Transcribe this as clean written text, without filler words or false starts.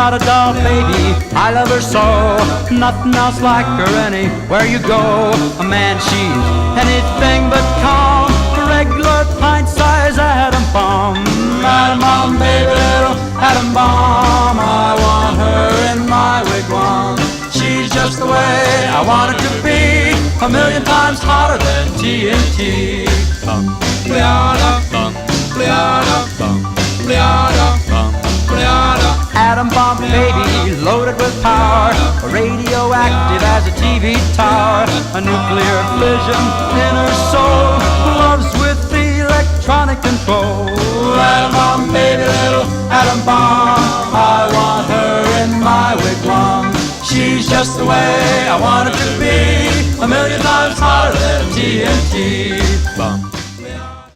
got a doll baby, I love her so. Nothing else like her anywhere you go. A man, she's anything but calm. A regular pint-sized atom bomb. Atom bomb, baby, little atom bomb. I want her in my wigwam. She's just the way I want her to be, a million times hotter than TNT. Atom bomb baby, loaded with power, radioactive as a TV tower. A nuclear fission in her soul, gloves with electronic control. Atom bomb baby, little atom bomb. I want her in my wigwam. She's just the way I want her to be, a million times hotter than TNT.